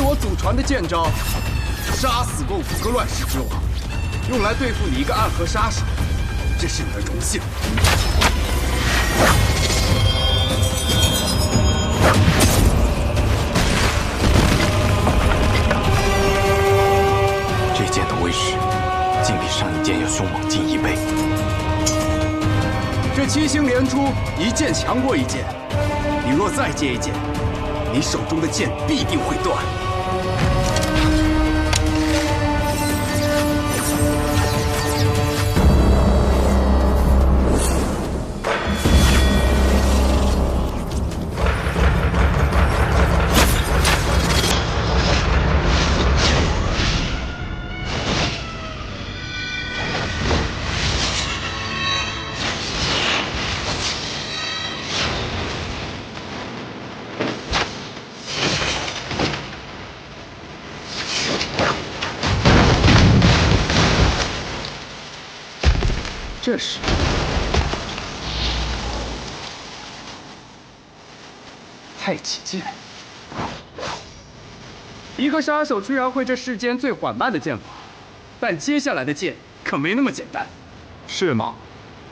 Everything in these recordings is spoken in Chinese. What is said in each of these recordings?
是我祖传的剑招，杀死过5个乱世之王，用来对付你一个暗河杀手，这是你的荣幸。这剑的威势，竟比上一剑要凶猛近1倍。这7星连珠，一剑强过一剑。你若再接一剑，你手中的剑必定会断。这时，太极剑，一个杀手居然会这世间最缓慢的剑法，但接下来的剑可没那么简单。是吗？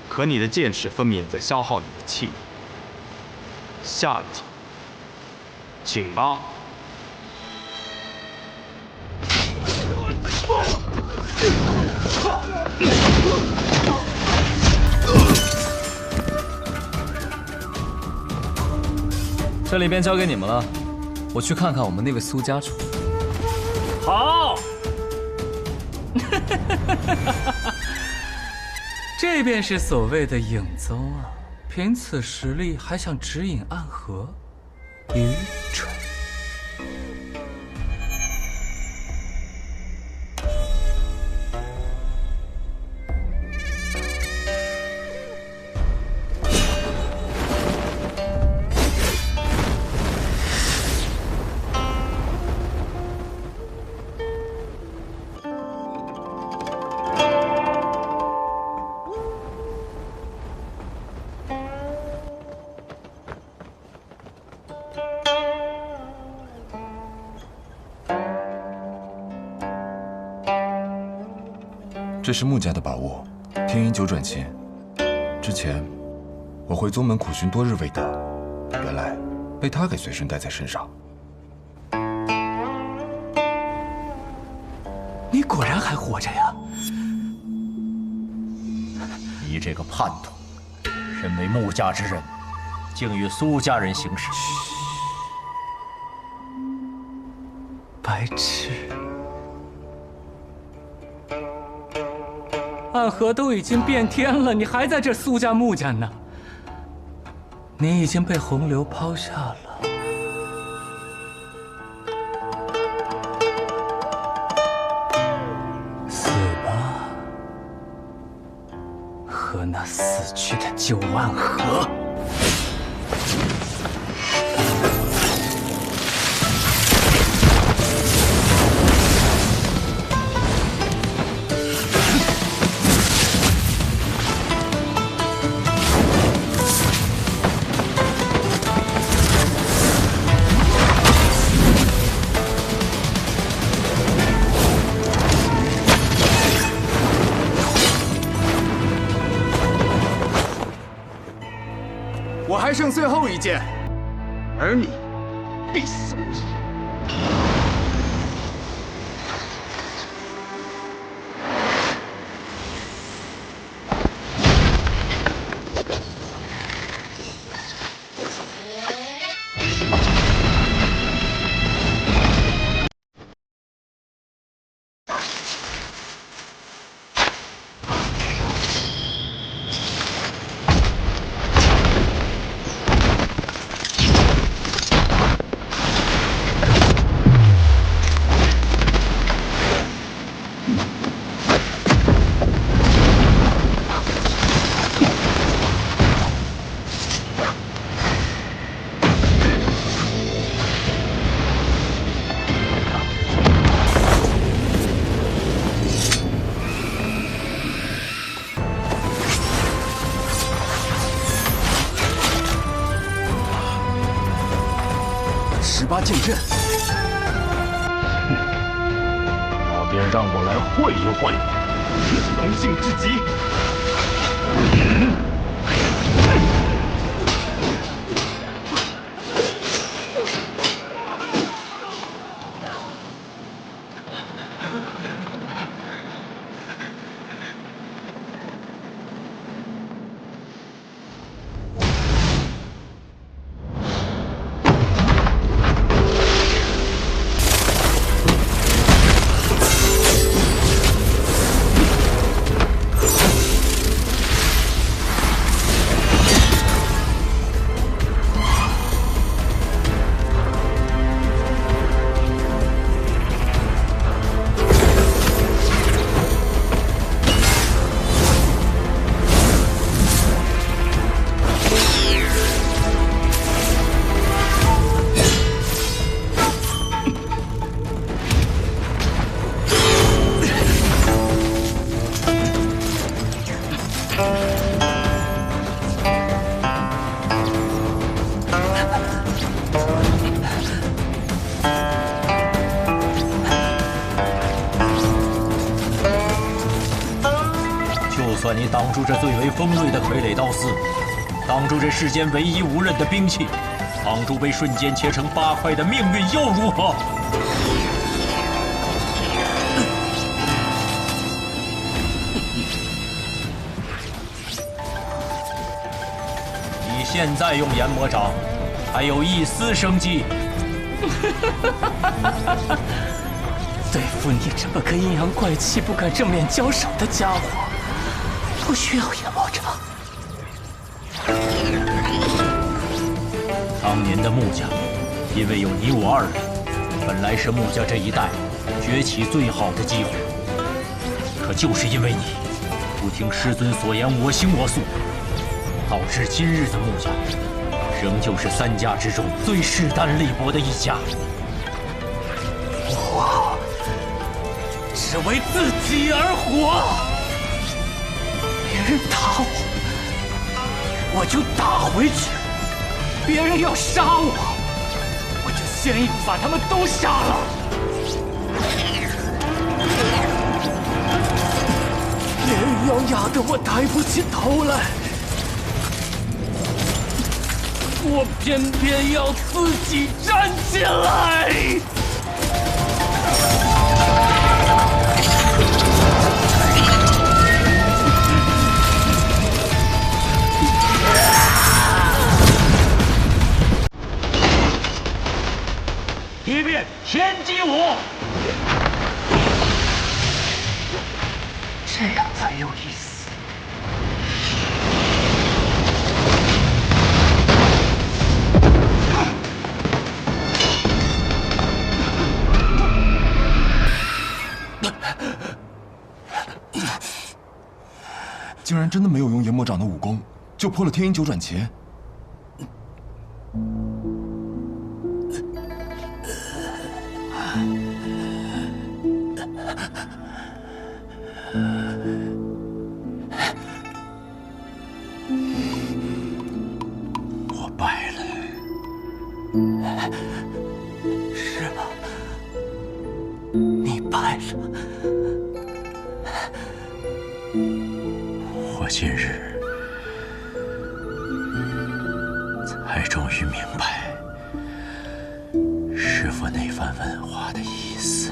可你的剑齿分明在消耗你的气力。下一剑，请吧。这里便交给你们了，我去看看我们那位苏家主。好，这便是所谓的影宗啊！凭此实力还想直饮暗河，愚蠢！这是穆家的宝物，天音九转弦。之前我回宗门苦寻多日未得，原来被他给随身带在身上。你果然还活着呀！你这个叛徒，身为穆家之人，竟与苏家人行事，白痴！暗河都已经变天了，你还在这苏家穆家呢？你已经被洪流抛下了。死吧，和那死去的旧暗河。我还剩最后一剑，而你必死无疑。18剑阵。便让我来会一会，荣幸至极。算你挡住这最为锋锐的傀儡刀丝，挡住这世间唯一无刃的兵器，挡住被瞬间切成8块的命运，又如何？你现在用研魔掌，还有一丝生机。对付你这么个阴阳怪气、不敢正面交手的家伙，不需要研魔掌。当年的穆家，因为有你我2人，本来是穆家这一代崛起最好的机会。可就是因为你不听师尊所言，我行我素，导致今日的穆家仍旧是3家之中最势单力薄的一家。我只为自己而活，别人打我就打回去；别人要杀我就先一把他们都杀了。别人要压得我抬不起头来，我偏偏要自己站起来。一变天机舞，这样才有意思。竟然真的没有用研魔掌的武功，就破了天鹰九转乾。我败了。是吗？你败了。我今日才终于明白师父那番问话的意思。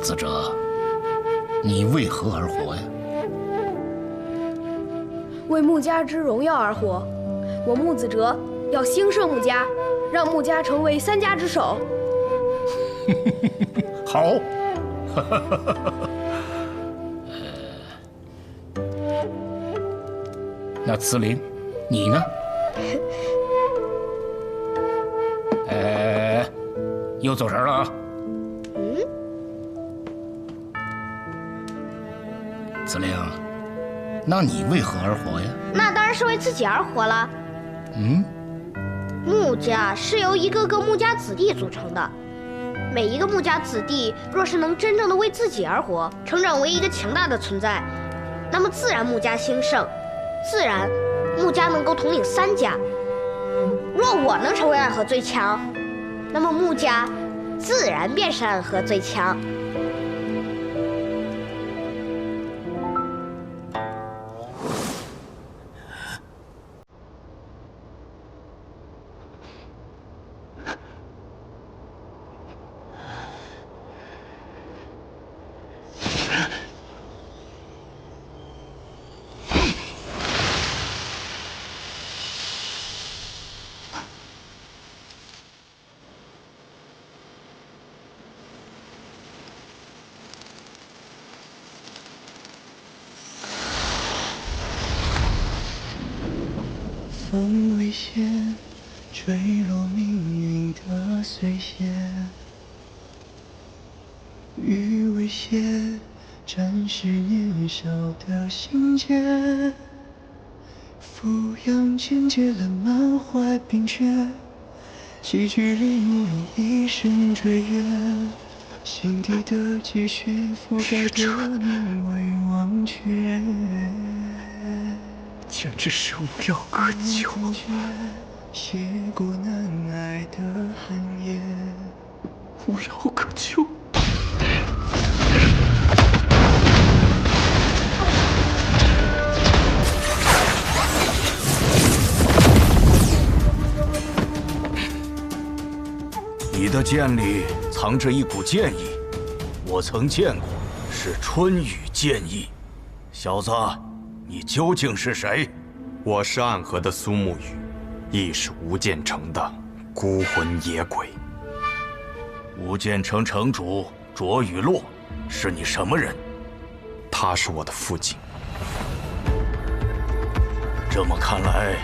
子哲，你为何而活呀？为穆家之荣耀而活。我穆子哲要兴盛穆家，让穆家成为3家之首。好。那慈灵，你呢？又走神了啊！慈灵，那你为何而活呀？那当然是为自己而活了。穆家是由一个个穆家子弟组成的，每一个穆家子弟若是能真正的为自己而活，成长为一个强大的存在，那么自然穆家兴盛，自然穆家能够统领3家。若我能成为暗河最强，那么穆家自然便是暗河最强。风危险，坠落命运的碎屑；雨危险，沾湿年少的心结。俯仰间接了满怀冰雪，几句领悟一生追月。心底的积雪覆盖着你未忘却。简直是无药可救！写过难挨的寒夜，无药可救！你的剑里藏着一股剑意，我曾见过，是春雨剑意。小子，你究竟是谁？我是暗河的苏沐雨，亦是无间城的孤魂野鬼。无间城城主卓雨洛是你什么人？他是我的父亲。这么看来，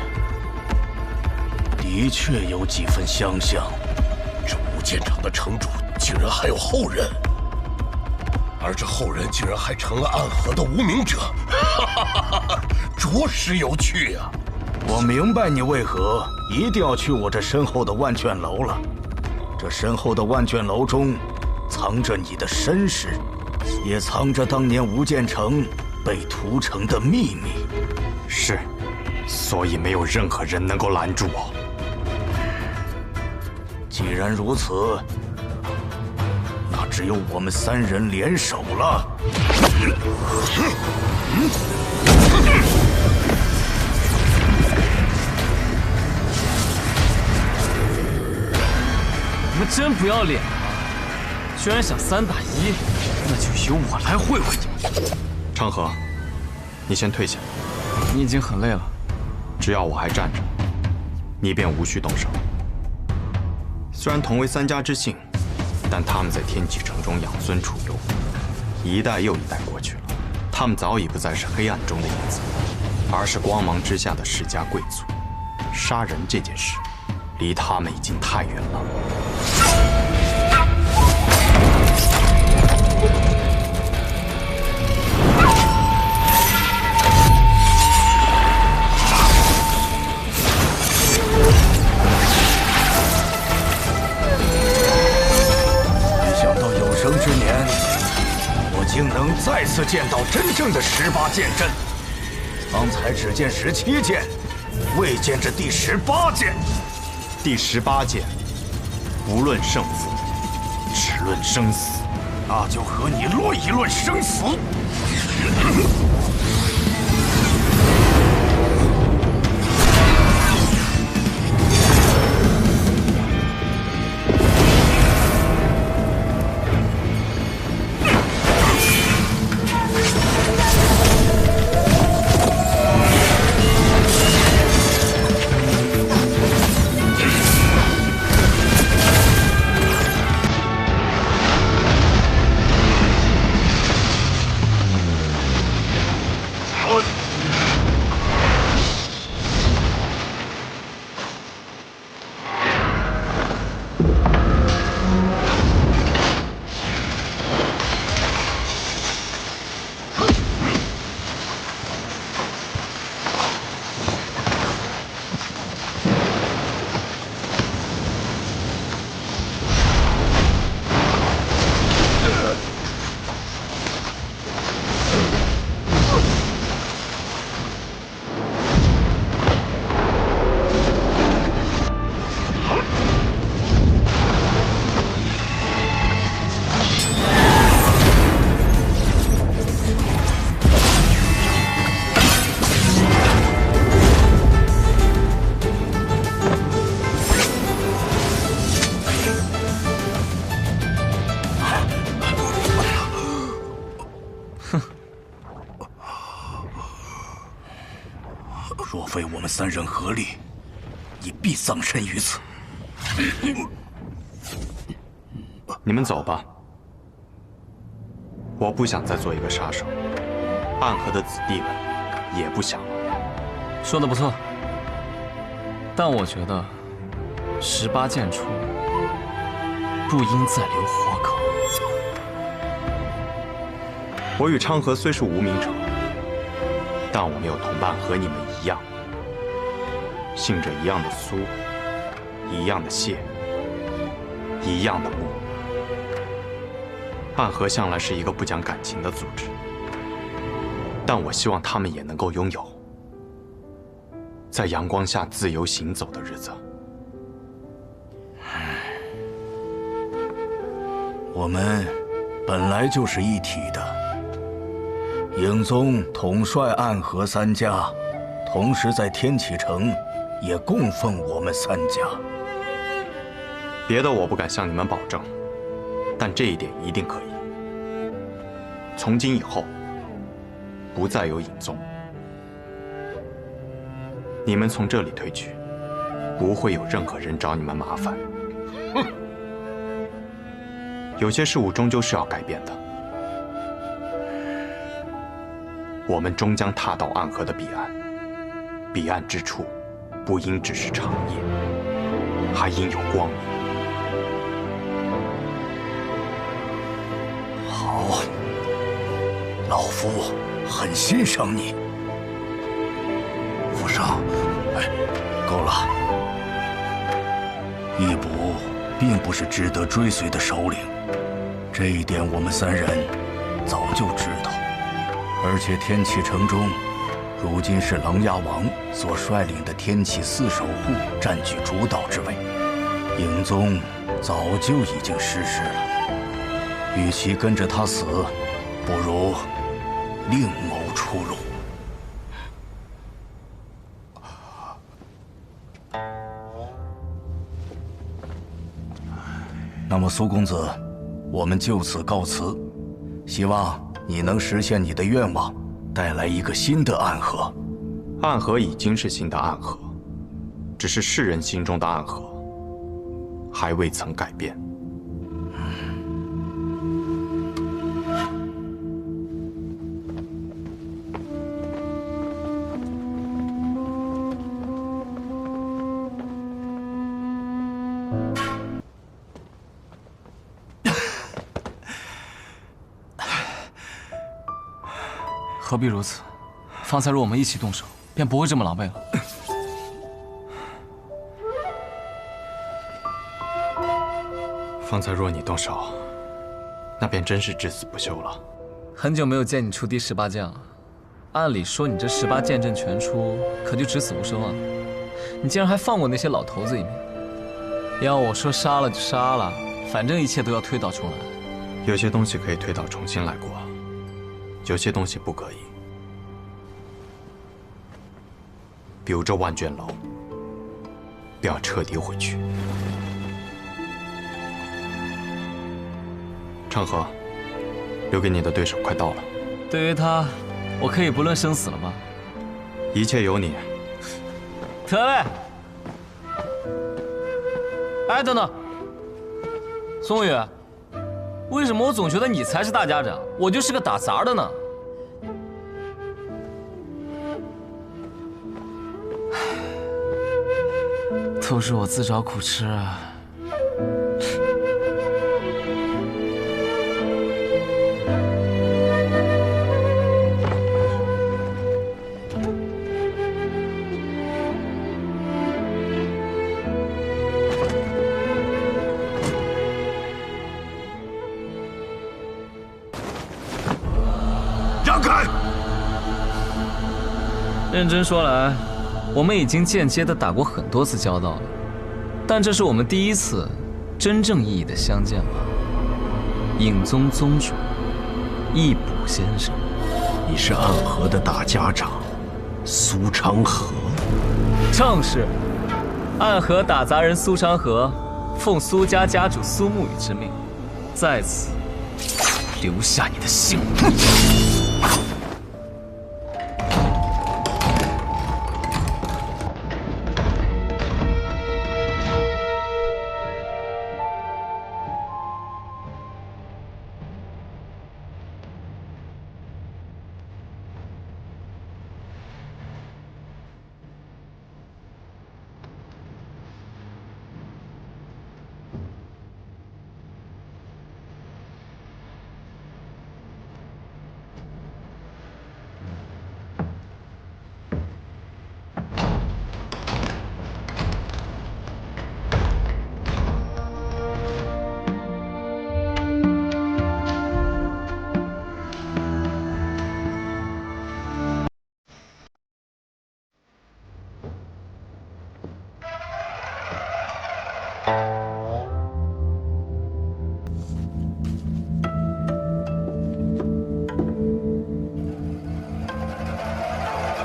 的确有几分相像。这无间城的城主竟然还有后人，而这后人竟然还成了暗河的无名者，着实有趣啊！我明白你为何一定要去我这身后的万卷楼了。这身后的万卷楼中，藏着你的身世，也藏着当年无间城被屠城的秘密。是，所以没有任何人能够拦住我。既然如此，那只有我们三人联手了。你们真不要脸啊！居然想3打1，那就由我来会会你们。昌河，你先退下。你已经很累了，只要我还站着，你便无需动手。虽然同为3家之姓，但他们在天启城中养尊处优，一代又一代过去了，他们早已不再是黑暗中的影子，而是光芒之下的世家贵族。杀人这件事，离他们已经太远了。之年，我竟能再次见到真正的18剑阵。方才只见17剑，未见这第18剑。第18剑，不论胜负，只论生死。那就和你论一论生死。若非我们三人合力，亦必葬身于此。你们走吧，我不想再做一个杀手，暗河的子弟们也不想了。说的不错，但我觉得18剑出，不应再留活口。我与昌河虽是无名者，但我们有同伴和你们一样，姓着一样的苏，一样的谢，一样的穆。暗河向来是一个不讲感情的组织，但我希望他们也能够拥有在阳光下自由行走的日子。我们本来就是一体的。影宗统帅暗河3家，同时在天启城也供奉我们3家。别的我不敢向你们保证，但这一点一定可以。从今以后，不再有影宗。你们从这里退去，不会有任何人找你们麻烦。哼！有些事物终究是要改变的。我们终将踏到暗河的彼岸，彼岸之处，不应只是长夜，还应有光明。好，老夫很欣赏你。府上，够了。义卜并不是值得追随的首领，这一点我们3人早就知道。而且天启城中，如今是琅琊王所率领的天启4守护占据主导之位，影宗早就已经失势了。与其跟着他死，不如另谋出路。那么苏公子，我们就此告辞，希望你能实现你的愿望，带来一个新的暗河。暗河已经是新的暗河，只是世人心中的暗河还未曾改变。何必如此？方才若我们一起动手，便不会这么狼狈了。方才若你动手，那便真是至死不休了。很久没有见你出第18剑了，按理说你这18剑阵全出，可就只死无生啊！你竟然还放过那些老头子一命。要我说杀了就杀了，反正一切都要推倒重来。有些东西可以推倒重新来过，有些东西不可以。比如这万卷楼，便要彻底毁去。昌河，留给你的对手快到了。对于他，我可以不论生死了吗？一切由你。得嘞。哎，等等，宋宇，为什么我总觉得你才是大家长，我就是个打杂的呢？都是我自找苦吃啊！让开！认真说来，我们已经间接的打过很多次交道了，但这是我们第一次真正意义的相见吧。影宗宗主，义卜先生，你是暗河的大家长，苏昌河。正是，暗河打杂人苏昌河，奉苏家家主苏沐雨之命，在此留下你的姓名。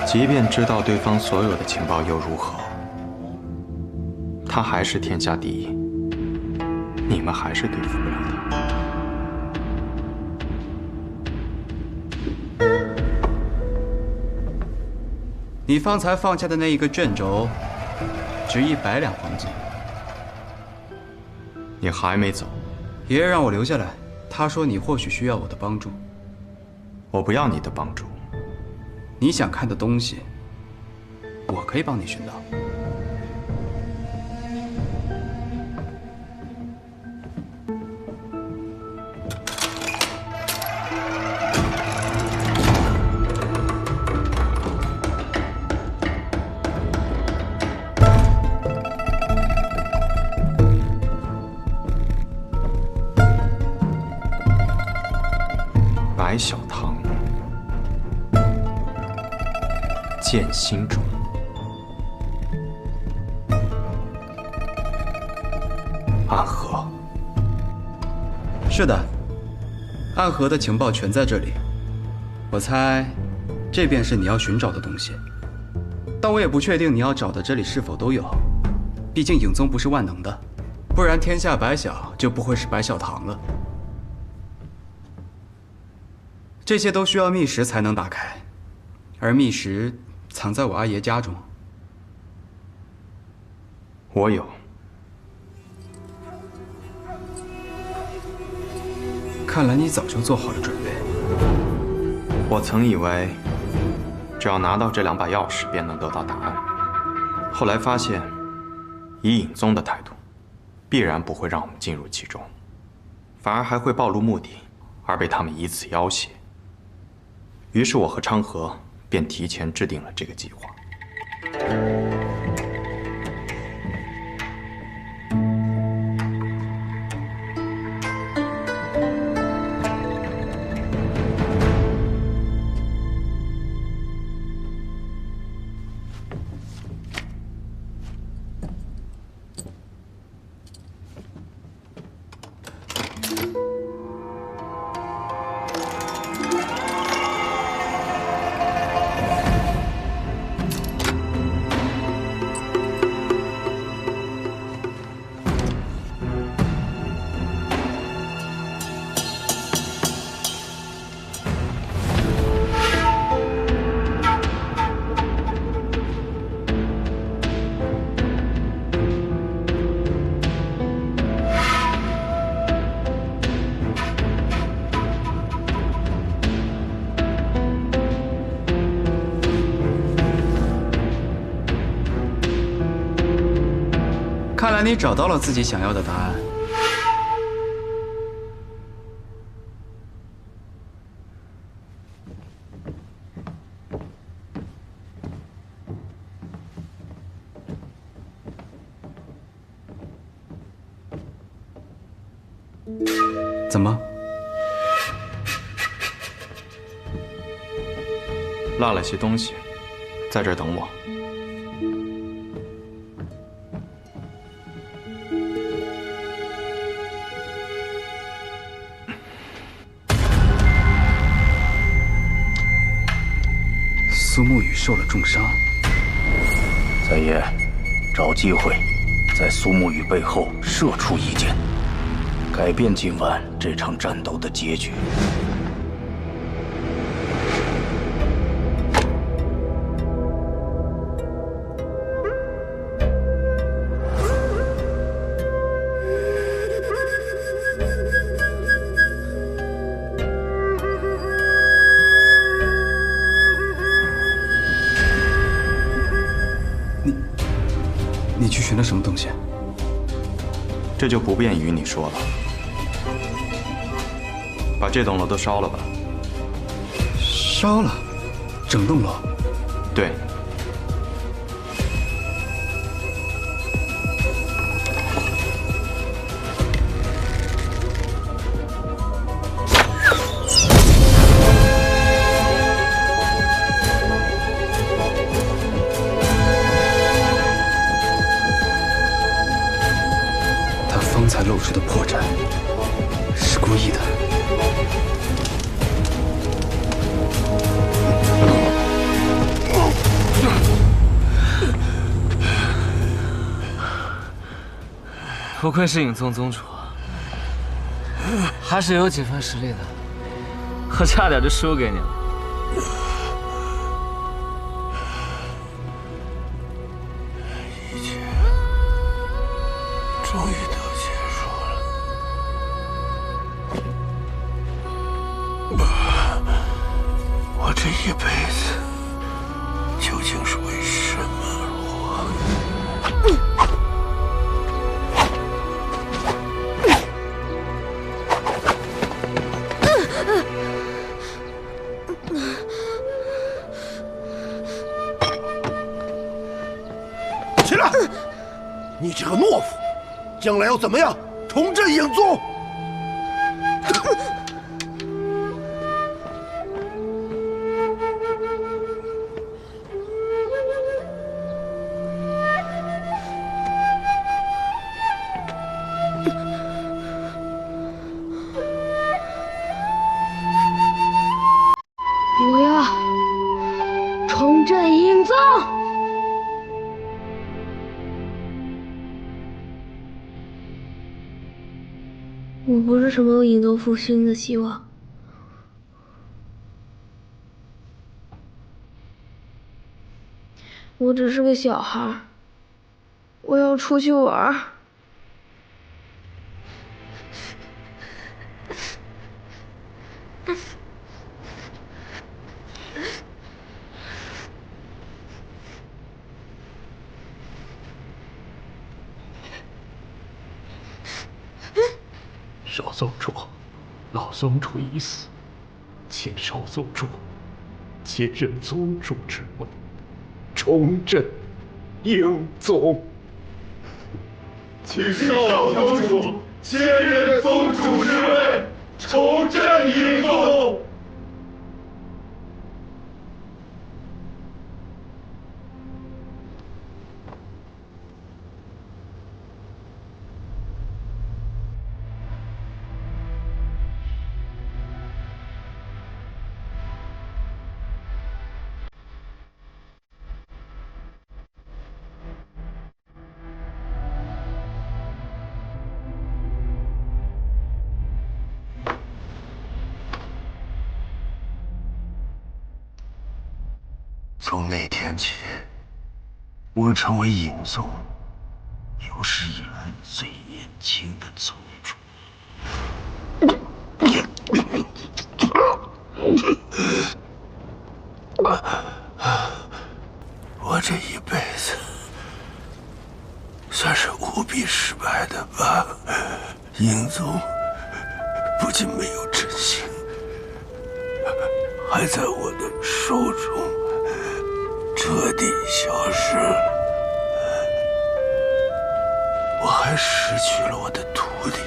即便知道对方所有的情报又如何？他还是天下第一，你们还是对付不了他。你方才放下的那一个卷轴，值100两黄金。你还没走？爷爷让我留下来，他说你或许需要我的帮助。我不要你的帮助。你想看的东西，我可以帮你寻到。白小堂，剑心中，暗河。是的，暗河的情报全在这里。我猜，这便是你要寻找的东西。但我也不确定你要找的这里是否都有，毕竟影宗不是万能的，不然天下白小就不会是白小堂了。这些都需要密石才能打开，而密石藏在我阿爷家中。我有。看来你早就做好了准备。我曾以为，只要拿到这2把钥匙便能得到答案，后来发现，以影宗的态度，必然不会让我们进入其中，反而还会暴露目的，而被他们以此要挟。于是我和昌河便提前制定了这个计划。看来你找到了自己想要的答案。怎么？落了些东西，在这儿等我。苏沐雨受了重伤。三爷，找机会在苏沐雨背后射出一箭，改变今晚这场战斗的结局。你去寻了什么东西？这就不便与你说了。把这栋楼都烧了吧。烧了？整栋楼？对。方才露出的破绽，是故意的。不愧是影宗宗主，还是有几分实力的。我差点就输给你了。一切终于都结束了。我这一辈子究竟是为什么而活？起来！你这个懦夫，将来要怎么样重振影宗？我要重振影宗。我不是什么影宗复兴的希望，我只是个小孩，我要出去玩。少宗主，老宗主已死，请少宗主接任宗主之位，重振影宗。请少宗主接任宗主之位，重振影宗。从那天起，我成为影宗有史以来最年轻的宗主。我这一辈子算是无比失败的吧？影宗不仅没有振兴，还在我的手中彻底消失了。我还失去了我的徒弟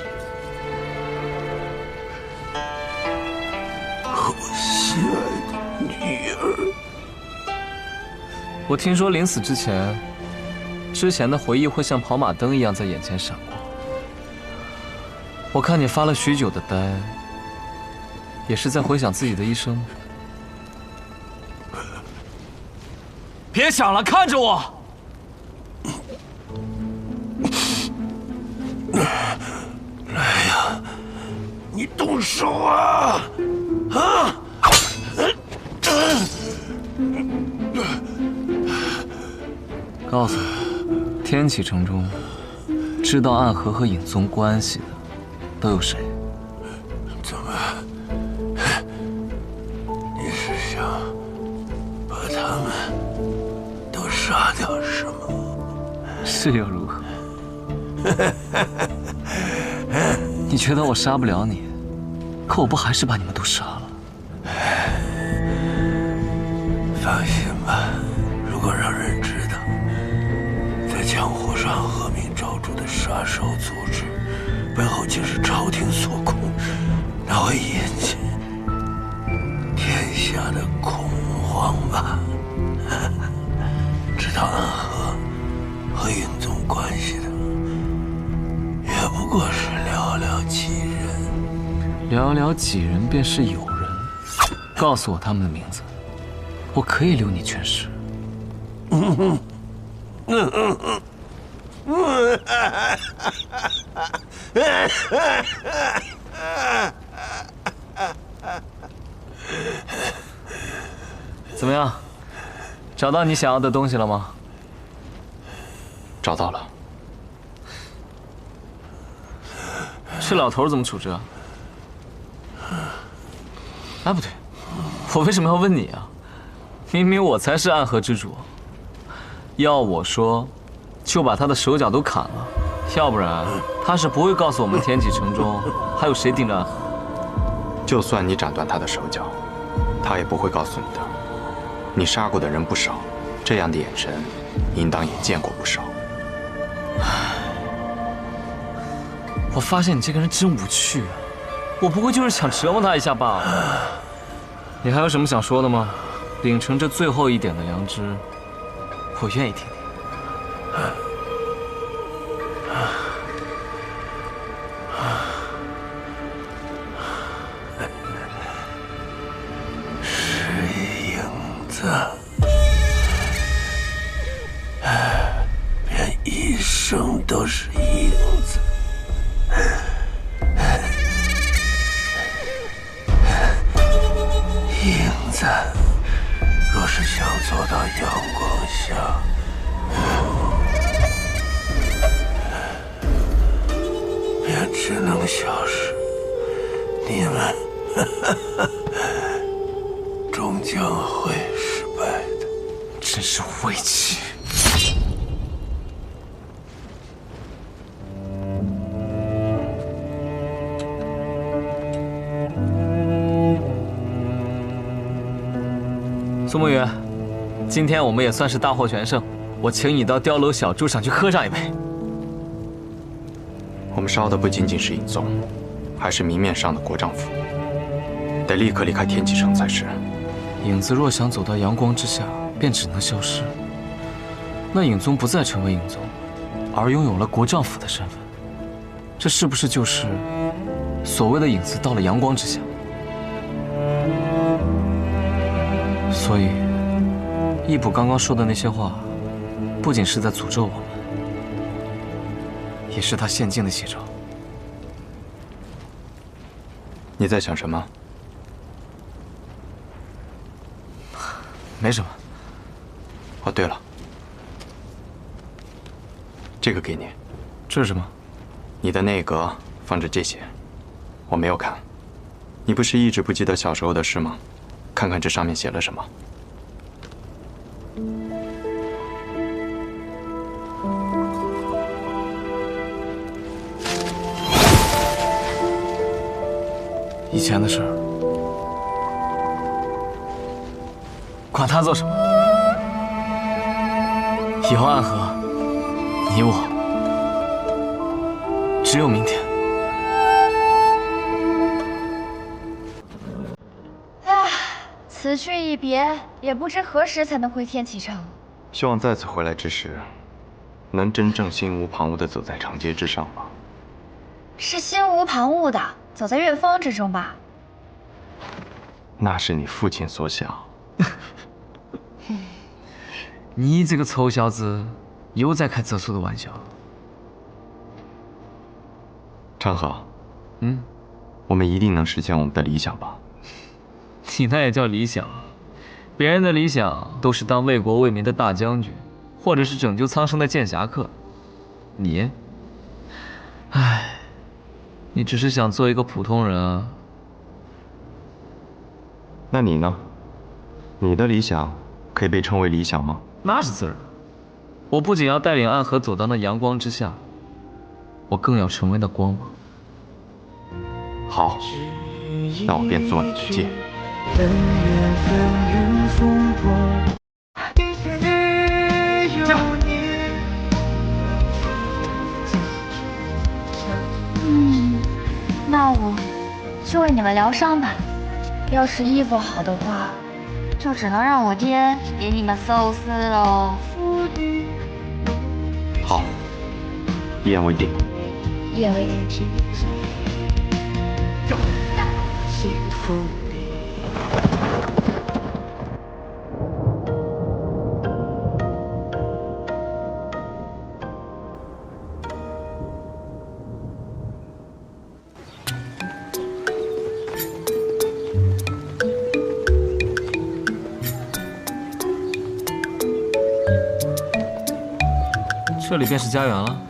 和我心爱的女儿。我听说临死之前，之前的回忆会像跑马灯一样在眼前闪过。我看你发了许久的呆，也是在回想自己的一生。别想了，看着我。来呀，你动手啊！啊！告诉我，天启城中知道暗河和影宗关系的都有谁？怎么？你是想把他们都杀掉是吗？是又如何？你觉得我杀不了你，可我不还是把你们都杀了？放心吧，如果让人知道，在江湖上恶名昭著的杀手组织背后竟是朝廷所控，那会引起天下的恐慌吧？知道暗河和影宗关系的，也不过是寥寥几人。寥寥几人便是友人。告诉我他们的名字，我可以留你全尸。怎么样？找到你想要的东西了吗？找到了。这老头怎么处置啊？哎，不对，我为什么要问你啊？明明我才是暗河之主。要我说，就把他的手脚都砍了，要不然他是不会告诉我们天启城中还有谁盯着暗河。就算你斩断他的手脚，他也不会告诉你的。你杀过的人不少，这样的眼神，应当也见过不少。我发现你这个人真无趣啊！我不会就是想折磨他一下罢了。你还有什么想说的吗？秉承着最后一点的良知，我愿意听听。是影子，便一生都是影子。影子，若是想走到阳光下，便只能消失。你们终将会失败的。真是无畏气！苏沐雨，今天我们也算是大获全胜，我请你到碉楼小筑上去喝上一杯。我们烧的不仅仅是影宗，还是明面上的国丈府，得立刻离开天启城才是。影子若想走到阳光之下，便只能消失。那影宗不再成为影宗，而拥有了国丈府的身份，这是不是就是所谓的影子到了阳光之下？所以，义卜刚刚说的那些话，不仅是在诅咒我们，也是他现境的写照。你在想什么？没什么。哦，对了，这个给你。这是什么？你的内阁放着这些，我没有看。你不是一直不记得小时候的事吗？看看这上面写了什么。以前的事儿，管他做什么。以后暗河，你我只有明天。此去一别，也不知何时才能回天启城。希望再次回来之时，能真正心无旁骛地走在长街之上吧。是心无旁骛的走在月风之中吧？那是你父亲所想。你这个臭小子，又在开哲叔的玩笑。昌河，我们一定能实现我们的理想吧？你那也叫理想？别人的理想都是当为国为民的大将军，或者是拯救苍生的剑侠客。你，唉，你只是想做一个普通人啊。那你呢？你的理想可以被称为理想吗？那是自然。我不仅要带领暗河走到那阳光之下，我更要成为那光芒。好，那我便做你的剑。恩怨纷纭风波，有你。那我就为你们疗伤吧。要是医不好的话，就只能让我爹给你们寿司喽。好，一言为定。一言为定。幸福。这里便是家园了，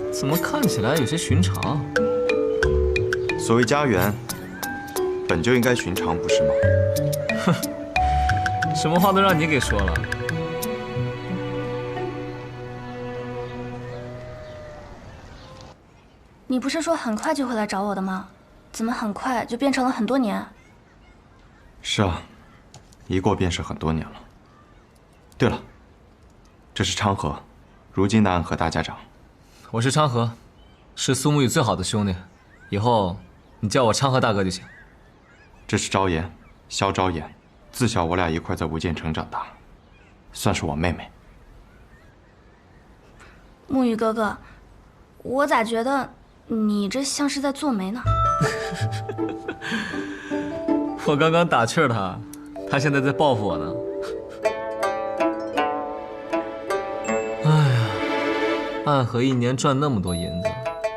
怎么看起来有些寻常？所谓家园，本就应该寻常，不是吗？哼，什么话都让你给说了。你不是说很快就会来找我的吗？怎么很快就变成了很多年？是啊，一过便是很多年了。对了，这是昌河，如今的暗河大家长。我是昌河，是苏沐雨最好的兄弟，以后你叫我昌河大哥就行。这是昭妍，萧昭妍，自小我俩一块在无间城长大，算是我妹妹。沐雨哥哥，我咋觉得你这像是在做媒呢？我刚刚打趣他，他现在在报复我呢。哎呀，暗河一年赚那么多银子，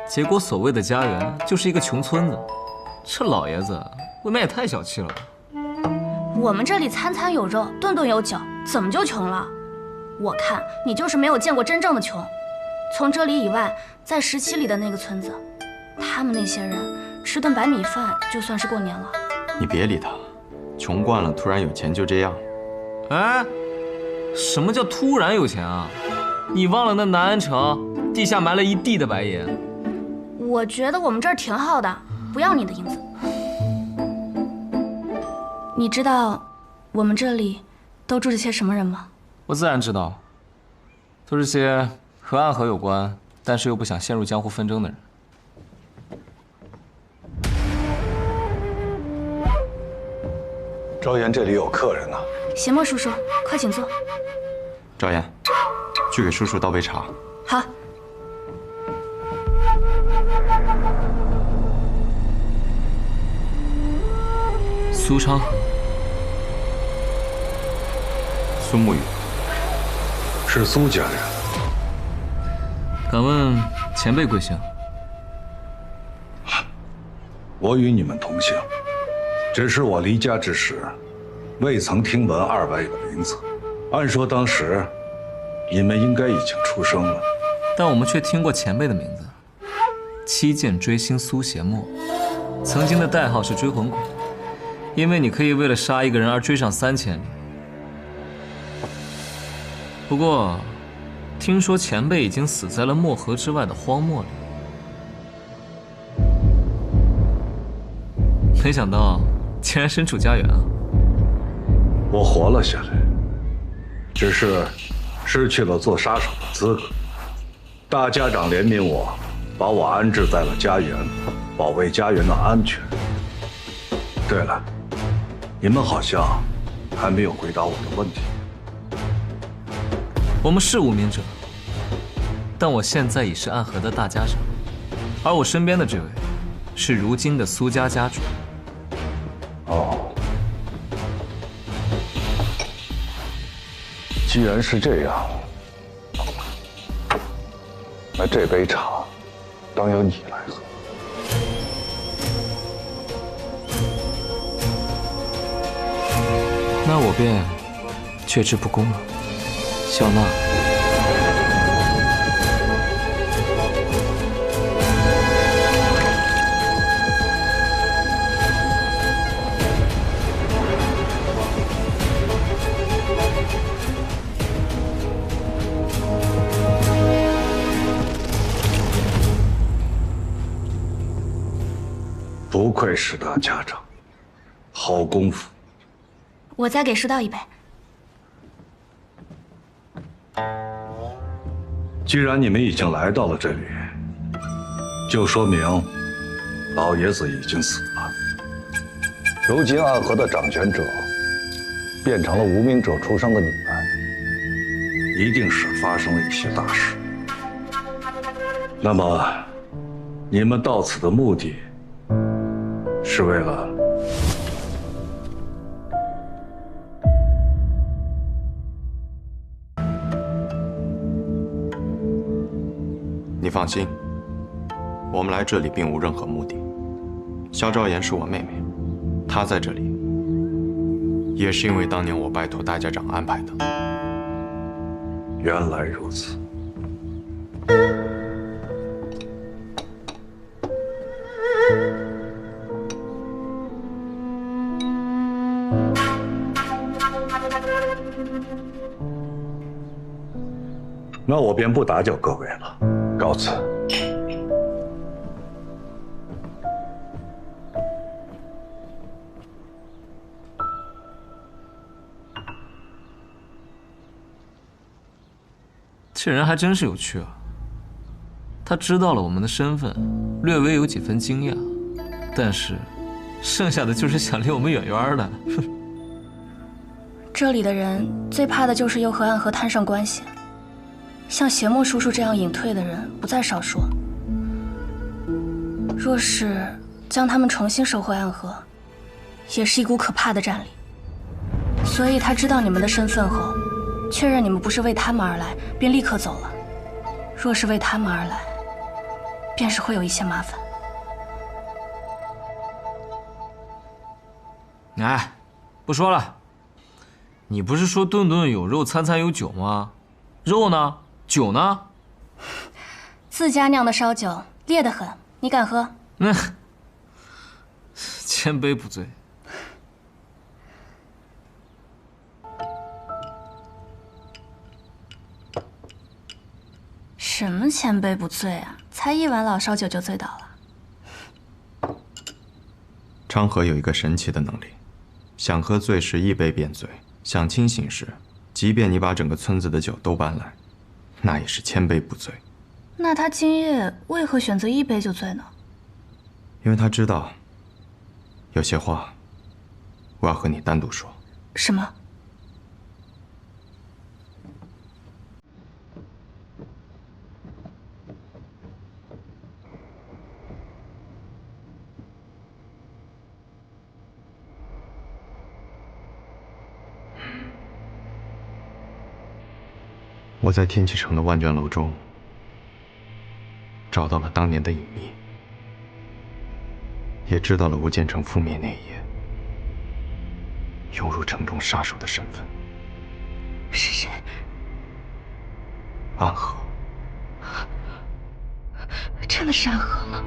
结果所谓的家园就是一个穷村子，这老爷子未免也太小气了吧？我们这里餐餐有肉，顿顿有酒，怎么就穷了？我看你就是没有见过真正的穷。从这里以外，在17里的那个村子，他们那些人吃顿白米饭就算是过年了。你别理他，穷惯了，突然有钱就这样。哎，什么叫突然有钱啊？你忘了那南安城地下埋了一地的白银？我觉得我们这儿挺好的，不要你的银子。你知道我们这里都住着些什么人吗？我自然知道，都是些和暗河有关，但是又不想陷入江湖纷争的人。昭妍，这里有客人呢。邪墨叔叔，快请坐。昭妍，去给叔叔倒杯茶。好。苏昌河，苏沐雨，是苏家人。敢问前辈贵姓？我与你们同姓，只是我离家之时，未曾听闻二位的名字。按说当时，你们应该已经出生了，但我们却听过前辈的名字——七剑追星苏邪墨，曾经的代号是追魂鬼，因为你可以为了杀一个人而追上3000里。不过，听说前辈已经死在了漠河之外的荒漠里。没想到竟然身处家园啊！我活了下来，只是失去了做杀手的资格。大家长怜悯我，把我安置在了家园，保卫家园的安全。对了，你们好像还没有回答我的问题。我们是无名者，但我现在已是暗河的大家长，而我身边的这位是如今的苏家家主。哦，既然是这样，那这杯茶当由你来喝。那我便却之不恭了，笑纳。不愧是大家长，好功夫。我再给师道一杯。既然你们已经来到了这里，就说明老爷子已经死了。如今暗河的掌权者变成了无名者出生的你们，一定是发生了一些大事。那么，你们到此的目的是为了？你放心，我们来这里并无任何目的。萧昭妍是我妹妹，她在这里，也是因为当年我拜托大家长安排的。原来如此，那我便不打搅各位了，告辞。这人还真是有趣啊！他知道了我们的身份，略微有几分惊讶，但是剩下的就是想离我们远远的。这里的人最怕的就是又和暗河摊上关系。像邪墨叔叔这样隐退的人不在少数。若是将他们重新收回暗河，也是一股可怕的战力。所以他知道你们的身份后，确认你们不是为他们而来，便立刻走了。若是为他们而来，便是会有一些麻烦。哎，不说了。你不是说顿顿有肉，餐餐有酒吗？肉呢？酒呢？自家酿的烧酒，烈得很，你敢喝？千杯不醉。什么千杯不醉啊？才一碗老烧酒就醉倒了。昌河有一个神奇的能力，想喝醉时一杯便醉，想清醒时，即便你把整个村子的酒都搬来，那也是千杯不醉。那他今夜为何选择一杯就醉呢？因为他知道，有些话，我要和你单独说。什么？我在天启城的万卷楼中找到了当年的隐秘，也知道了吴建成覆灭那一夜涌入城中杀手的身份。是谁？暗河。真的是暗河吗？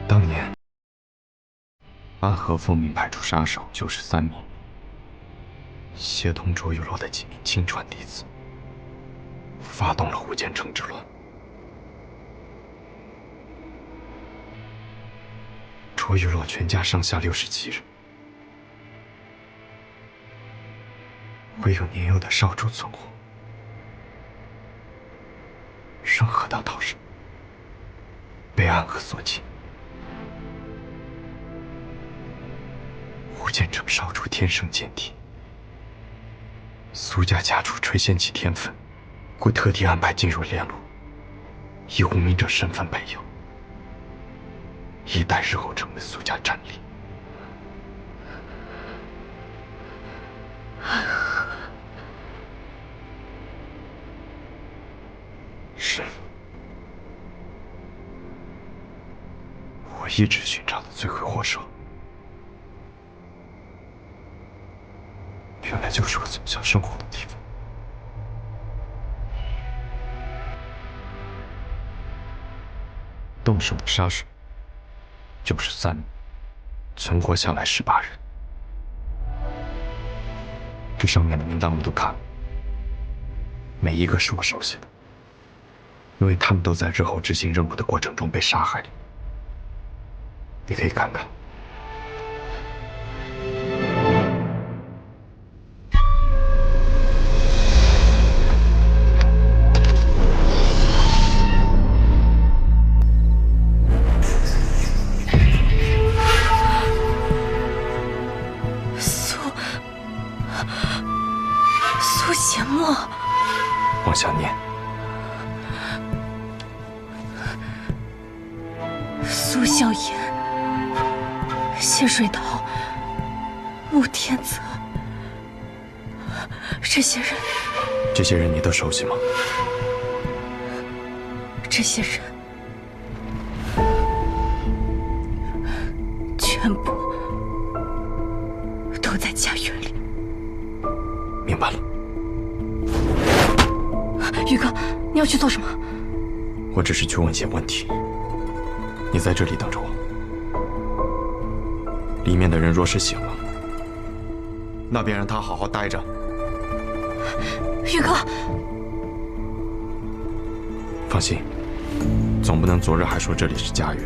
当年暗河奉命派出杀手93名，协同卓玉洛的几名亲传弟子，发动了吴建成之乱。卓玉洛全家上下67人，唯有年幼的少主存活，生河道逃生，被暗河所擒。吴建成少主天生剑体，苏家家主垂涎其天分，故特地安排进入炼炉，以无名者身份培养，以待日后成为苏家战力。是，我一直寻找的罪魁祸首，原来就是我从小生活的地方。动手的杀手93名，存活下来18人。这上面的名单我都看了，每一个是我熟悉的，因为他们都在日后执行任务的过程中被杀害。你可以看看。苏邪墨，往下念。苏笑言、谢水桃、穆天泽，这些人你都熟悉吗？这些人全部都在家园里。明白了。宇哥，你要去做什么？我只是去问些问题。你在这里等着我。里面的人若是醒了，那便让他好好待着。宇哥，放心，总不能昨日还说这里是家园，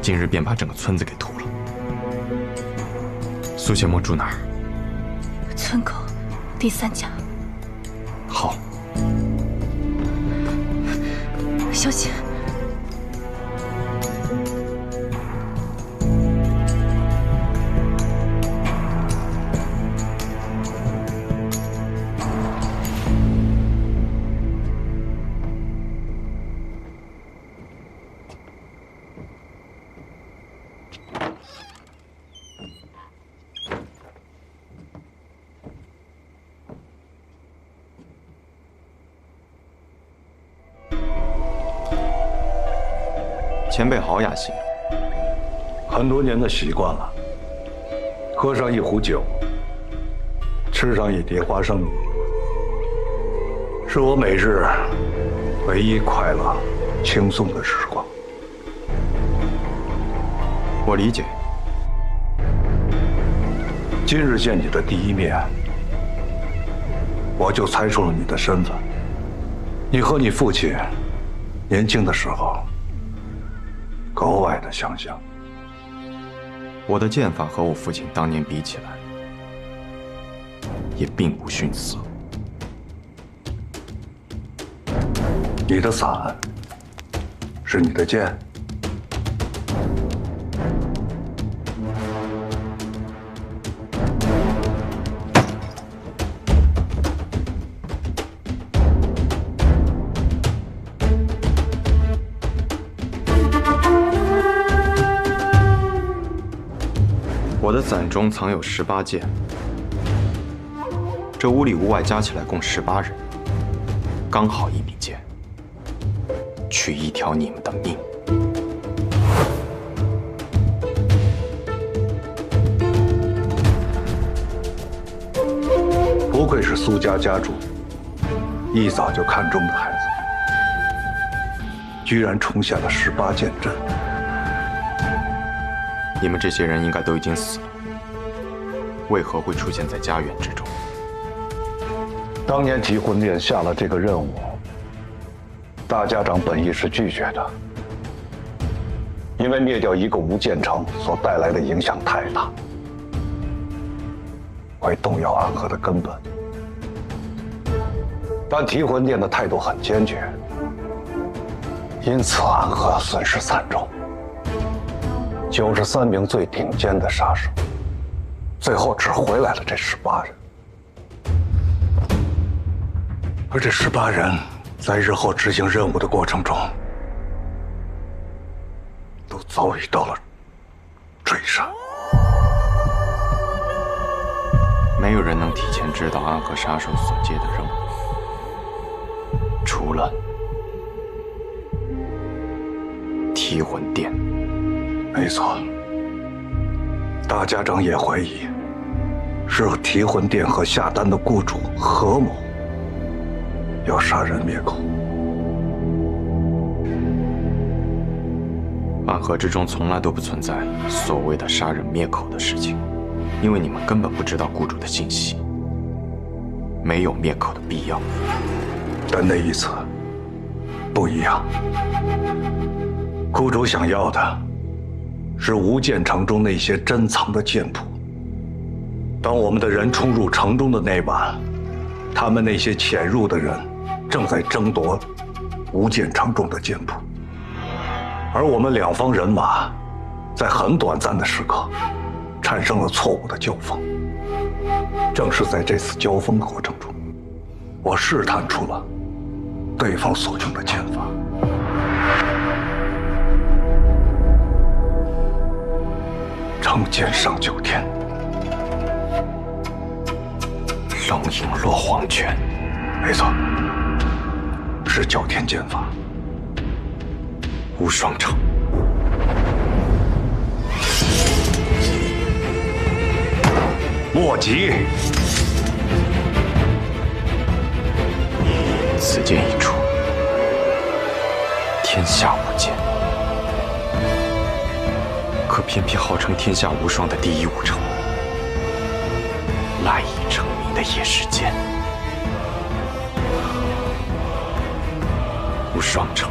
今日便把整个村子给屠了。苏邪墨住哪儿？村口第3家。好，小心。前辈好雅兴，很多年的习惯了。喝上一壶酒，吃上一碟花生米，是我每日唯一快乐、轻松的时光。我理解。今日见你的第一面，我就猜出了你的身份。你和你父亲年轻的时候格外的相像。我的剑法和我父亲当年比起来，也并无逊色。你的伞是你的剑，我的伞中藏有18剑，这屋里屋外加起来共18人，刚好1柄剑，取一条你们的命。不愧是苏家家主，一早就看中的孩子，居然重现了18剑阵。你们这些人应该都已经死了，为何会出现在家园之中？当年提魂殿下了这个任务，大家长本意是拒绝的，因为灭掉一个无间城所带来的影响太大，会动摇安和的根本。但提魂殿的态度很坚决，因此安和损失惨重。93名最顶尖的杀手，最后只回来了这18人。而这18人在日后执行任务的过程中，都遭遇到了追杀。没有人能提前知道安和杀手所接的任务，除了提魂殿。没错，大家长也怀疑是提魂殿和下丹的雇主合谋，要杀人灭口。暗河之中从来都不存在所谓的杀人灭口的事情，因为你们根本不知道雇主的信息，没有灭口的必要。但那一次不一样，雇主想要的是无间城中那些珍藏的剑谱。当我们的人冲入城中的那晚，他们那些潜入的人正在争夺无间城中的剑谱，而我们两方人马在很短暂的时刻产生了错误的交锋。正是在这次交锋的过程中，我试探出了对方所用的剑法。成剑上9天，龙影落黄泉。没错，是9天剑法。无双城。莫急，此剑一出，天下无间。可偏偏号称天下无双的第一武城，赖以成名的也是剑。无双城，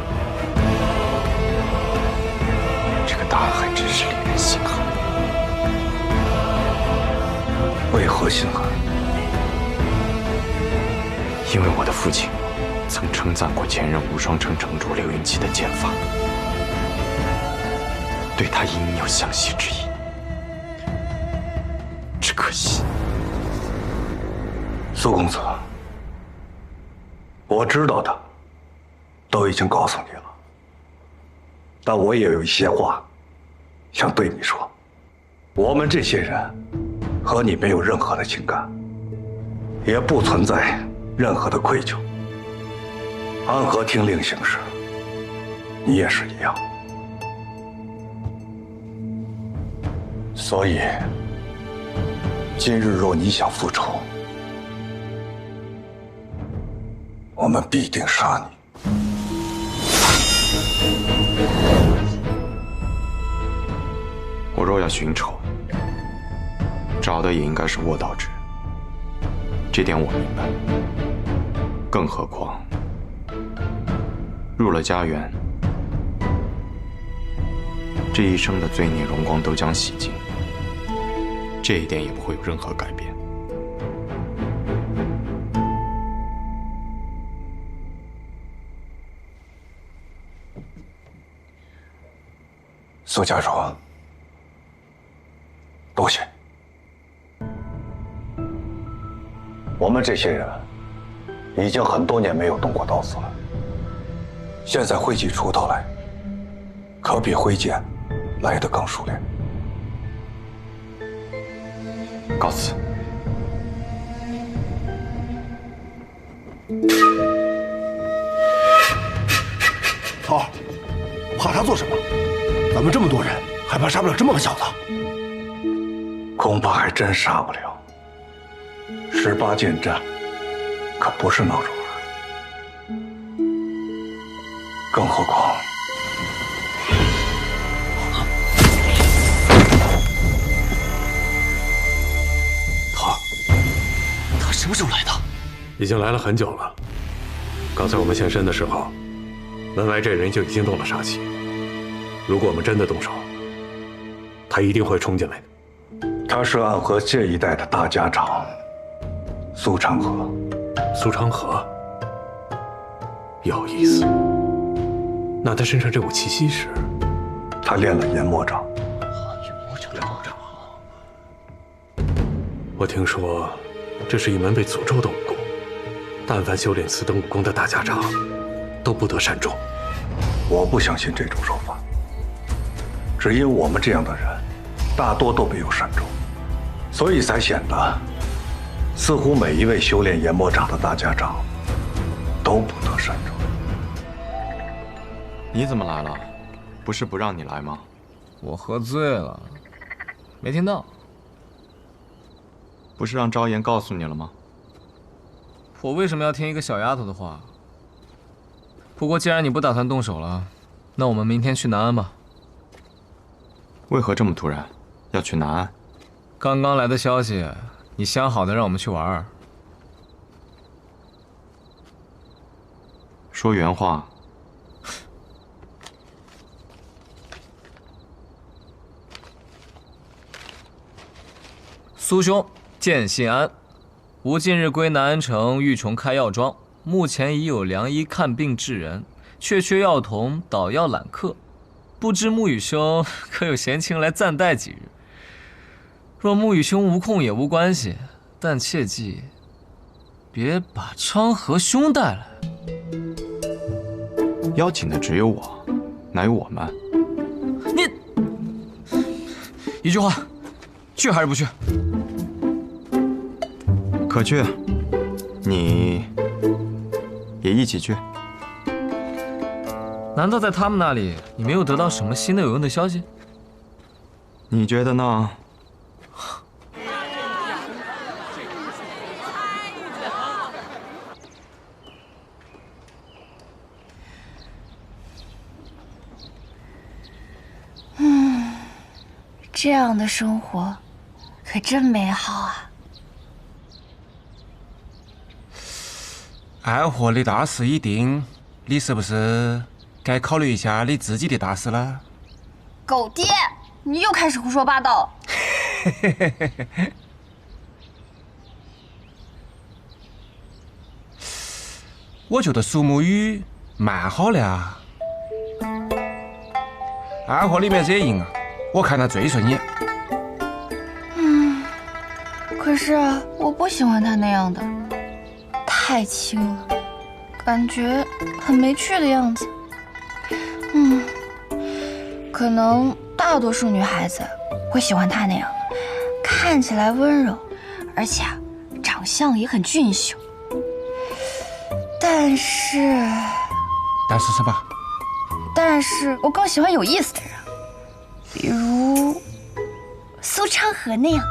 这个答案还真是令人心寒。为何心寒？因为我的父亲曾称赞过前任无双城城主刘云奇的剑法，对他隐有相惜之意。只可惜，苏公子，我知道的都已经告诉你了，但我也有一些话想对你说。我们这些人和你没有任何的情感，也不存在任何的愧疚。安和听令行事，你也是一样。所以，今日若你想复仇，我们必定杀你。我若要寻仇，找的也应该是卧道之人，这点我明白。更何况，入了家园，这一生的罪孽荣光都将洗尽，这一点也不会有任何改变。苏家主，多谢。我们这些人已经很多年没有动过刀子了，现在挥起锄头来，可比挥剑来得更熟练。告辞。桃儿，怕他做什么？咱们这么多人，还怕杀不了这么个小子？恐怕还真杀不了。18剑阵可不是闹着玩，更何况……他什么时候来的？已经来了很久了。刚才我们现身的时候，门外这人就已经动了杀气。如果我们真的动手，他一定会冲进来的。他是暗河这一带的大家长，苏长河。苏长河，有意思。那他身上这股气息是？他练了研魔掌。我听说，这是一门被诅咒的武功，但凡修炼此等武功的大家长，都不得善终。我不相信这种说法，只因我们这样的人，大多都没有善终，所以才显得似乎每一位修炼研魔掌的大家长都不得善终。你怎么来了？不是不让你来吗？我喝醉了，没听到。不是让昭妍告诉你了吗？我为什么要听一个小丫头的话？不过既然你不打算动手了，那我们明天去南安吧。为何这么突然？要去南安？刚刚来的消息，你相好的让我们去玩。说原话。苏兄，见信安。吾近日归南安城，欲重开药庄，目前已有良医看病治人，却缺药童捣药揽客。不知沐雨兄可有闲情来暂带几日？若沐雨兄无空也无关系，但切记别把昌河兄带来。邀请的只有我，哪有我们？你一句话，去还是不去？可去，你也一起去。难道在他们那里，你没有得到什么新的有用的消息？你觉得呢？这样的生活可真美好啊！安和的大事已定，你是不是该考虑一下你自己的大事了？狗爹，你又开始胡说八道。我觉得苏沐雨蛮好的啊，安和里面这人啊，我看他最顺眼。可是我不喜欢他那样的，太轻了，感觉很没趣的样子。可能大多数女孩子会喜欢他那样，看起来温柔，而且长相也很俊秀。但是什么？但是我更喜欢有意思的人，比如苏昌河那样。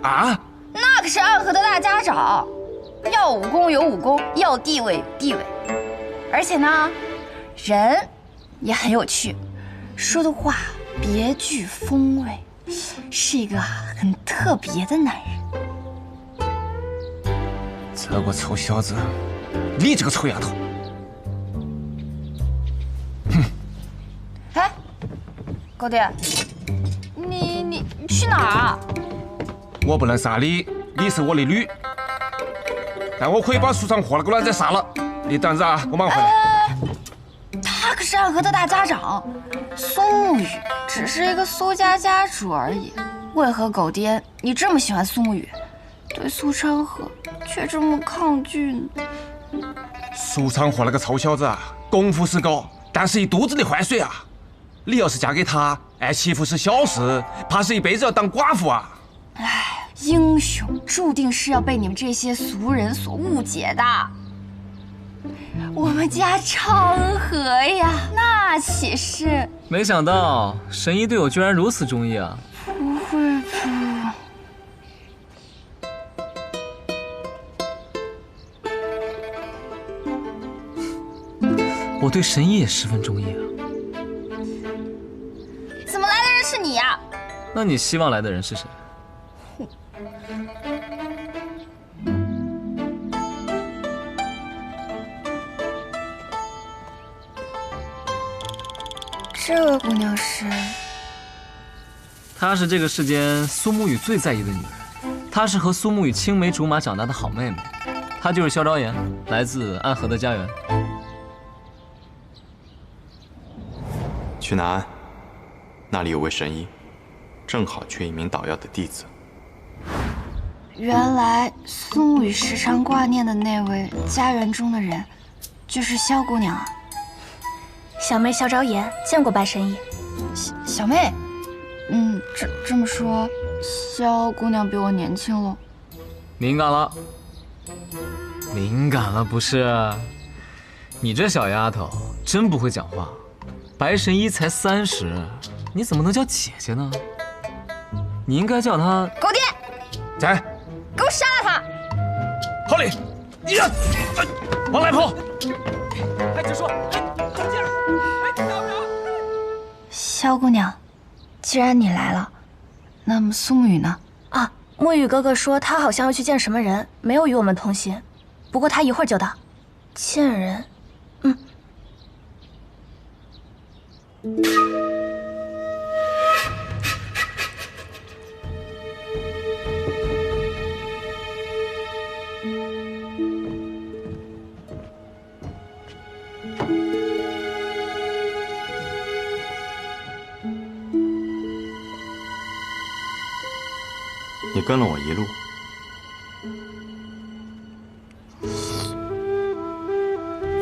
啊？那可是暗河的大家长，要武功有武功，要地位有地位，而且呢，人也很有趣，说的话别具风味，是一个很特别的男人。这个臭小子，你这个臭丫头！哎，狗爹，你去哪儿啊？我不能杀你，你是我的女，但我可以把苏昌河那个男仔杀了。你等着啊，我马上回来。他可是暗河的大家长，苏沐雨只是一个苏家家主而已。为何狗爹你这么喜欢苏沐雨，对苏昌河却这么抗拒呢？苏昌河那个臭小子啊，功夫是高，但是一肚子的坏水啊！你要是嫁给他，爱媳妇是小事，怕是一辈子要当寡妇啊！哎，英雄注定是要被你们这些俗人所误解的。我们家昌河呀，那岂是……没想到神医对我居然如此中意啊！不会吧？我对神医也十分中意啊。怎么来的人是你呀？那你希望来的人是谁？这位姑娘是？她是这个世间苏沐雨最在意的女人，她是和苏沐雨青梅竹马长大的好妹妹，她就是萧昭言，来自暗河的家园。去南安，那里有位神医，正好缺一名捣药的弟子。原来苏沐雨时常挂念的那位家园中的人，就是萧姑娘啊。小妹萧昭言见过白神医。小妹，这么说，萧姑娘比我年轻了。敏感了，敏感了不是？你这小丫头真不会讲话。白神医才30，你怎么能叫姐姐呢？你应该叫她狗爹。在，给我杀了他！好嘞！呀，往外跑！哎，直说，快点！萧姑娘，既然你来了，那么苏沐雨呢？啊，沐雨哥哥说他好像要去见什么人，没有与我们同行。不过他一会儿就到。见人？你跟了我一路，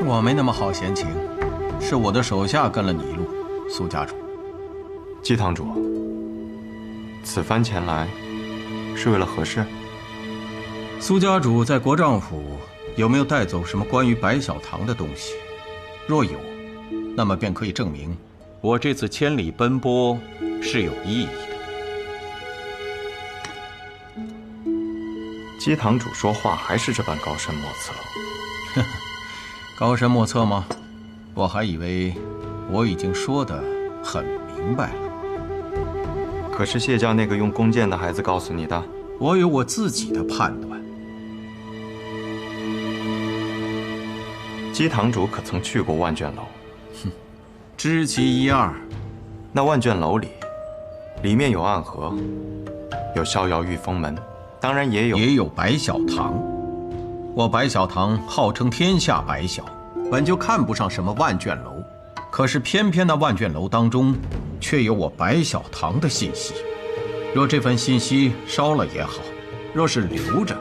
我没那么好闲情，是我的手下跟了你一路，苏家主。姬堂主，此番前来是为了何事？苏家主在国丈府有没有带走什么关于白小堂的东西？若有，那么便可以证明我这次千里奔波是有意义的。姬堂主说话还是这般高深莫测。呵呵，高深莫测吗？我还以为我已经说得很明明白了。可是谢教那个用弓箭的孩子告诉你的，我有我自己的判断。姬堂主可曾去过万卷楼？哼，知其一二。那万卷楼里面有暗河，有逍遥御风门，当然也有白小堂。我白小堂号称天下白小，本就看不上什么万卷楼，可是偏偏那万卷楼当中，却有我白小堂的信息。若这份信息烧了也好，若是留着，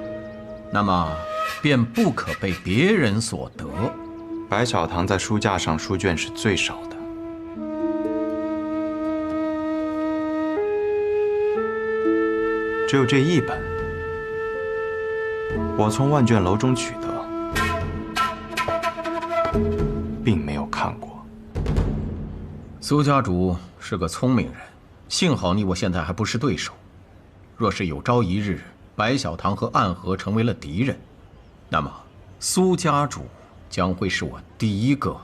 那么便不可被别人所得。白小堂在书架上书卷是最少的，只有这一本，我从万卷楼中取得，并没有看过。苏家主是个聪明人，幸好你我现在还不是对手。若是有朝一日白小堂和暗河成为了敌人，那么苏家主将会是我第一个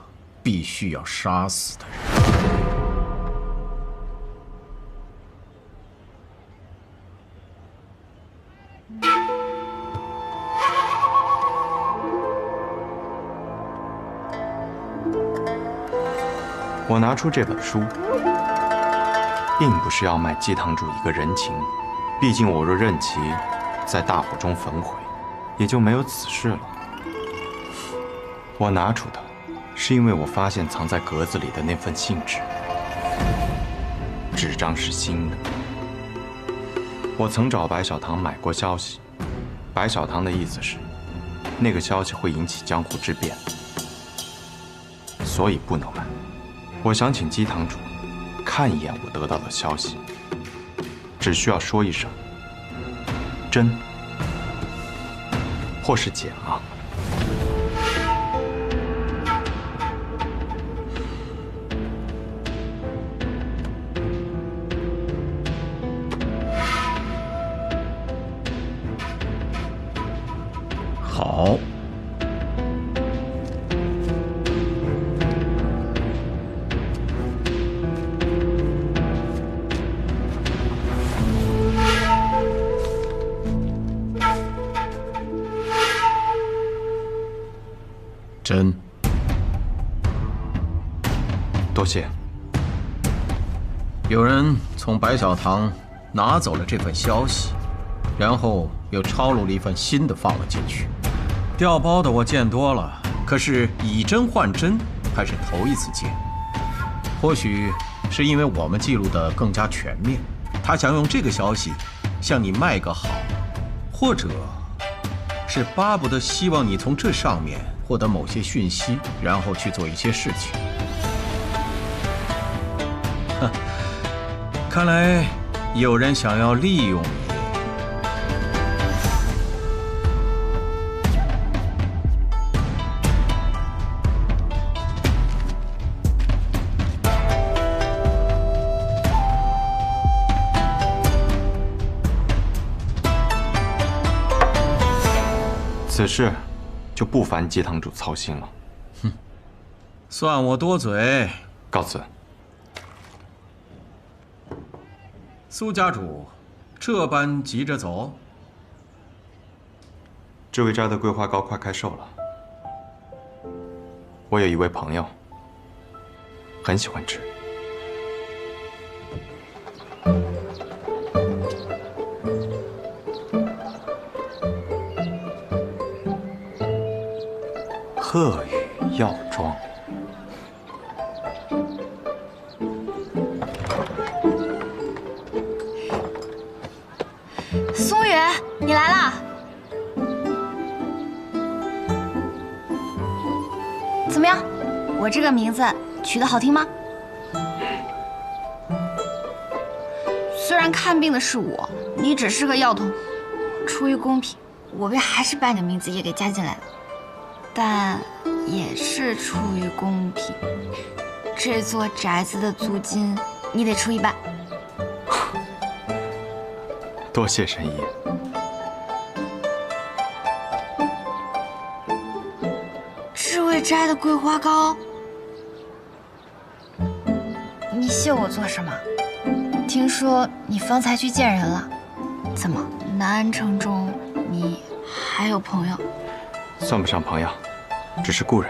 必须要杀死的人。我拿出这本书，并不是要卖姬堂主一个人情，毕竟我若任其在大火中焚毁，也就没有此事了。我拿出的，是因为我发现藏在格子里的那份信纸，纸张是新的。我曾找白小堂买过消息，白小堂的意思是，那个消息会引起江湖之变，所以不能买。我想请姬堂主看一眼我得到的消息，只需要说一声“真”或是“假”。好。真。多谢。有人从白小堂拿走了这份消息，然后又抄录了一份新的放了进去。调包的我见多了，可是以真换真还是头一次见。或许是因为我们记录的更加全面，他想用这个消息向你卖个好，或者是巴不得希望你从这上面获得某些讯息，然后去做一些事情。看来有人想要利用你。此事就不烦姬堂主操心了。哼，算我多嘴。告辞。苏家主，这般急着走？这位斋的桂花糕快开售了，我有一位朋友很喜欢吃。鹤羽药妆。松远，你来啦！怎么样？我这个名字取得好听吗？虽然看病的是我，你只是个药童，出于公平，我便还是把你的名字也给加进来了。但也是出于公平，这座宅子的租金你得出一半。多谢神医。智慧斋的桂花糕，你谢我做什么？听说你方才去见人了，怎么南安城中你还有朋友？算不上朋友，只是故人，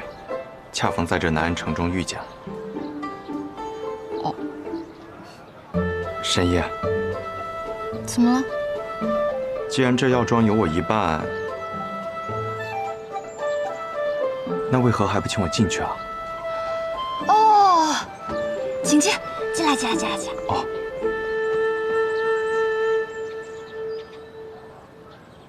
恰逢在这南安城中遇见了。哦，神医，怎么了？既然这药庄有我一半，那为何还不请我进去啊？哦，请进，进来。哦。